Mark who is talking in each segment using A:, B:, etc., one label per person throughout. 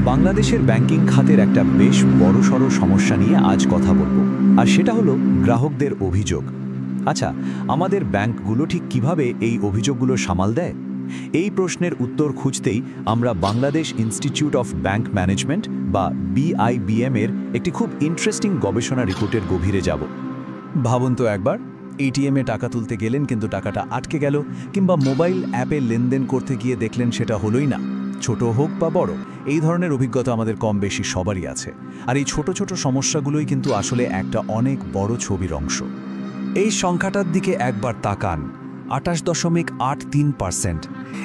A: বাংলাদেশের ব্যাংকিং খাতের একটা বেশ বড়সড় সমস্যা নিয়ে আজ কথা বলবো, আর সেটা হলো গ্রাহকদের অভিযোগ। আচ্ছা, আমাদের ব্যাংকগুলো ঠিক কিভাবে এই অভিযোগগুলো সামাল দেয়? এই প্রশ্নের উত্তর খুঁজতেই আমরা Bangladesh institute of bank management বা BIBM এর একটি খুব ইন্টারেস্টিং গবেষণা রিপোর্টের গভীরে যাব। ভাবুন তো একবার, এটিএমে টাকা তুলতে গেলেন কিন্তু টাকাটা আটকে গেল, কিংবা মোবাইল অ্যাপে লেনদেন করতে গিয়ে দেখলেন সেটা হলোই না। ছোট হোক বা বড়, এই ধরনের অভিজ্ঞতা আমাদের কম বেশি সবারই আছে। আর এই ছোট ছোট সমস্যাগুলোই কিন্তু আসলে একটা অনেক বড় ছবির অংশ। এই সংখ্যাটার দিকে একবার তাকান, 28.83%।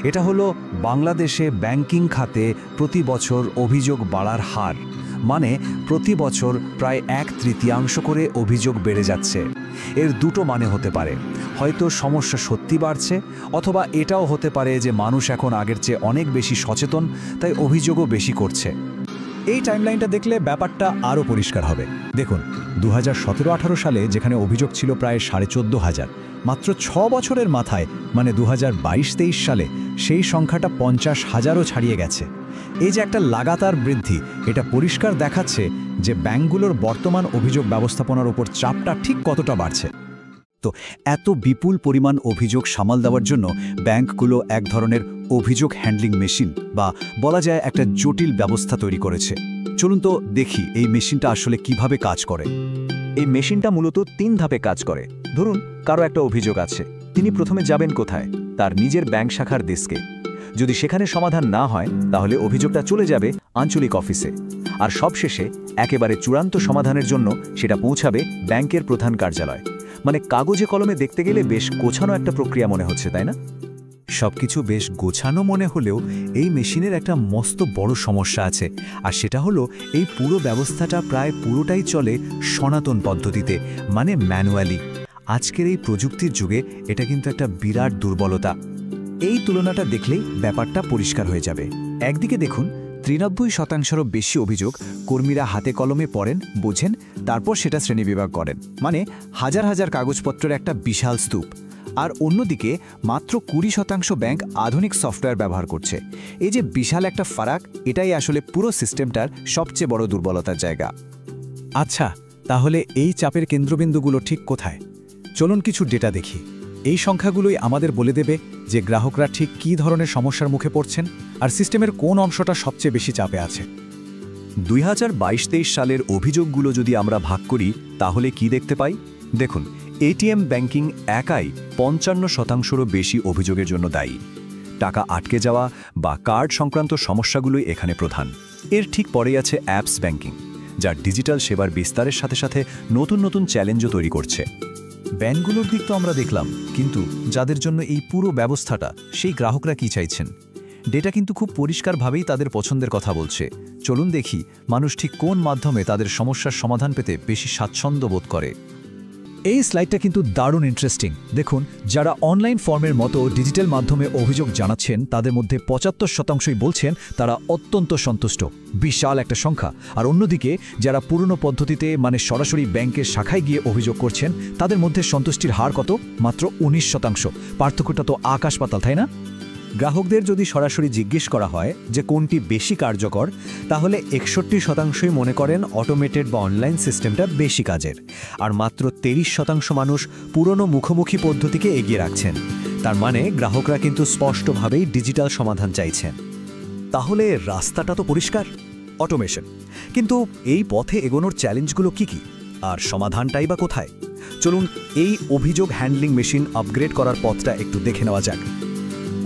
A: এটা হলো বাংলাদেশে ব্যাংকিং খাতে প্রতি বছর অভিযোগ বাড়ার হার। মানে প্রতি বছর প্রায় 1/3 করে অভিযোগ বেড়ে যাচ্ছে। এর দুটো মানে হতে পারে, হয়তো সমস্যা সত্যি বাড়ছে, অথবা এটাও হতে পারে যে মানুষ এখন আগের চেয়ে অনেক বেশি সচেতন, তাই অভিযোগও বেশি করছে। এই টাইমলাইনটা দেখলে ব্যাপারটা আরও পরিষ্কার হবে। দেখুন, 2017-18 সালে যেখানে অভিযোগ ছিল প্রায় 14,500, মাত্র 6 বছরের মাথায় মানে 2022-23 সালে সেই সংখ্যাটা 50,000ও ছাড়িয়ে গেছে। এই যে একটা লাগাতার বৃদ্ধি, এটা পরিষ্কার দেখাচ্ছে যে ব্যাংকগুলোর বর্তমান অভিযোগ ব্যবস্থাপনার উপর চাপটা ঠিক কতটা বাড়ছে। তো এত বিপুল পরিমাণ অভিযোগ সামাল দেওয়ার জন্য ব্যাংকগুলো এক ধরনের অভিযোগ হ্যান্ডলিং মেশিন বা বলা যায় একটা জটিল ব্যবস্থা তৈরি করেছে। চলুন তো দেখি এই মেশিনটা আসলে কিভাবে কাজ করে। এই মেশিনটা মূলত 3 ধাপে কাজ করে। ধরুন কারো একটা অভিযোগ আছে, তিনি প্রথমে যাবেন কোথায়? তার নিজের ব্যাংক শাখার ডেস্কে। যদি সেখানে সমাধান না হয়, তাহলে অভিযোগটা চলে যাবে আঞ্চলিক অফিসে, আর সবশেষে একেবারে চূড়ান্ত সমাধানের জন্য সেটা পৌঁছাবে ব্যাংকের প্রধান কার্যালয়। মানে কাগজে কলমে দেখতে গেলে বেশ গোছানো একটা প্রক্রিয়া মনে হচ্ছে, তাই না? সবকিছু বেশ গোছানো মনে হলেও এই মেশিনের একটা মস্ত বড় সমস্যা আছে, আর সেটা হলো এই পুরো ব্যবস্থাটা প্রায় পুরোটাই চলে সনাতন পদ্ধতিতে, মানে ম্যানুয়ালি। আজকের এই প্রযুক্তির যুগে এটা কিন্তু একটা বিরাট দুর্বলতা। এই তুলনাটা দেখলেই ব্যাপারটা পরিষ্কার হয়ে যাবে। একদিকে দেখুন, 93%-রও বেশি অভিযোগ কর্মীরা হাতে কলমে পড়েন, বোঝেন, তারপর সেটা শ্রেণীবিভাগ করেন, মানে হাজার হাজার কাগজপত্রের একটা বিশাল স্তূপ। আর অন্যদিকে মাত্র 20% ব্যাংক আধুনিক সফটওয়্যার ব্যবহার করছে। এই যে বিশাল একটা ফারাক, এটাই আসলে পুরো সিস্টেমটার সবচেয়ে বড় দুর্বলতার জায়গা। আচ্ছা, তাহলে এই চাপের কেন্দ্রবিন্দুগুলো ঠিক কোথায়? চলুন কিছু ডেটা দেখি। এই সংখ্যাগুলোই আমাদের বলে দেবে যে গ্রাহকরা ঠিক কী ধরনের সমস্যার মুখে পড়ছেন আর সিস্টেমের কোন অংশটা সবচেয়ে বেশি চাপে আছে। 2022-23 সালের অভিযোগগুলো যদি আমরা ভাগ করি, তাহলে কি দেখতে পাই? দেখুন, এটিএম ব্যাংকিং একাই 55%-রও বেশি অভিযোগের জন্য দায়ী। টাকা আটকে যাওয়া বা কার্ড সংক্রান্ত সমস্যাগুলোই এখানে প্রধান। এর ঠিক পরেই আছে অ্যাপস ব্যাংকিং, যা ডিজিটাল সেবার বিস্তারের সাথে সাথে নতুন নতুন চ্যালেঞ্জও তৈরি করছে। ব্যাংকগুলোর দিক তো আমরা দেখলাম, কিন্তু যাদের জন্য এই পুরো ব্যবস্থাটা, সেই গ্রাহকরা কি চাইছেন? ডেটা কিন্তু খুব পরিষ্কারভাবেই তাদের পছন্দের কথা বলছে। চলুন দেখি মানুষ ঠিক কোন মাধ্যমে তাদের সমস্যার সমাধান পেতে বেশি স্বাচ্ছন্দ্য বোধ করে। এই স্লাইডটা কিন্তু দারুণ ইন্টারেস্টিং। দেখুন, যারা অনলাইন ফর্মের মতো ডিজিটাল মাধ্যমে অভিযোগ জানাচ্ছেন, তাদের মধ্যে 75%ই বলছেন তারা অত্যন্ত সন্তুষ্ট। বিশাল একটা সংখ্যা। আর অন্যদিকে যারা পুরনো পদ্ধতিতে মানে সরাসরি ব্যাংকের শাখায় গিয়ে অভিযোগ করছেন, তাদের মধ্যে সন্তুষ্টির হার কত? মাত্র 19%। পার্থক্যটা তো আকাশ পাতাল, তাই না? গ্রাহকদের যদি সরাসরি জিজ্ঞেস করা হয় যে কোনটি বেশি কার্যকর, তাহলে 61%ই মনে করেন অটোমেটেড বা অনলাইন সিস্টেমটা বেশি কাজের, আর মাত্র 23% মানুষ পুরনো মুখোমুখি পদ্ধতিকে এগিয়ে রাখছেন। তার মানে গ্রাহকরা কিন্তু স্পষ্টভাবেই ডিজিটাল সমাধান চাইছেন। তাহলে রাস্তাটা তো পরিষ্কার, অটোমেশন। কিন্তু এই পথে এগোনোর চ্যালেঞ্জগুলো কি কি, আর সমাধানটাই বা কোথায়? চলুন এই অভিযোগ হ্যান্ডলিং মেশিন আপগ্রেড করার পথটা একটু দেখে নেওয়া যাক।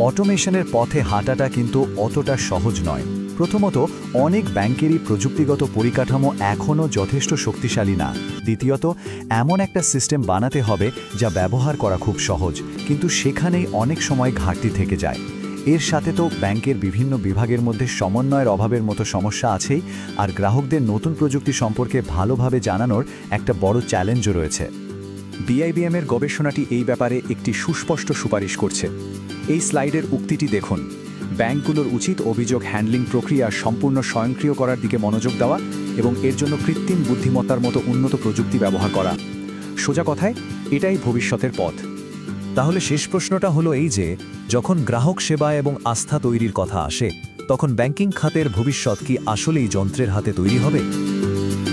A: অটোমেশনের পথে হাঁটাটা কিন্তু অতটা সহজ নয়। প্রথমত, অনেক ব্যাংকেরই প্রযুক্তিগত পরিকাঠামো এখনও যথেষ্ট শক্তিশালী না। দ্বিতীয়ত, এমন একটা সিস্টেম বানাতে হবে যা ব্যবহার করা খুব সহজ, কিন্তু সেখানেই অনেক সময় ঘাটতি থেকে যায়। এর সাথে তো ব্যাংকের বিভিন্ন বিভাগের মধ্যে সমন্বয়ের অভাবের মতো সমস্যা আছেই, আর গ্রাহকদের নতুন প্রযুক্তি সম্পর্কে ভালোভাবে জানানোর একটা বড় চ্যালেঞ্জও রয়েছে। BIBM এর গবেষণাটি এই ব্যাপারে একটি সুস্পষ্ট সুপারিশ করছে। এই স্লাইডের উক্তিটি দেখুন, ব্যাংকগুলোর উচিত অভিযোগ হ্যান্ডলিং প্রক্রিয়া সম্পূর্ণ স্বয়ংক্রিয় করার দিকে মনোযোগ দেওয়া এবং এর জন্য কৃত্রিম বুদ্ধিমত্তার মতো উন্নত প্রযুক্তি ব্যবহার করা। সোজা কথায়, এটাই ভবিষ্যতের পথ। তাহলে শেষ প্রশ্নটা হলো এই যে, যখন গ্রাহক সেবা এবং আস্থা তৈরির কথা আসে, তখন ব্যাংকিং খাতের ভবিষ্যৎ কি আসলেই যন্ত্রের হাতে তৈরি হবে?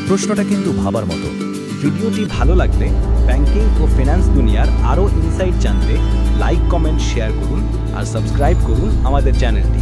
A: প্রশ্নটা কিন্তু ভাবার মতো।
B: ভিডিওটি ভালো লাগলে ব্যাংকিং ও ফিন্যান্স দুনিয়ার আরও ইনসাইট জানতে লাইক, কমেন্ট, শেয়ার করুন আর সাবস্ক্রাইব করুন আমাদের চ্যানেলটি।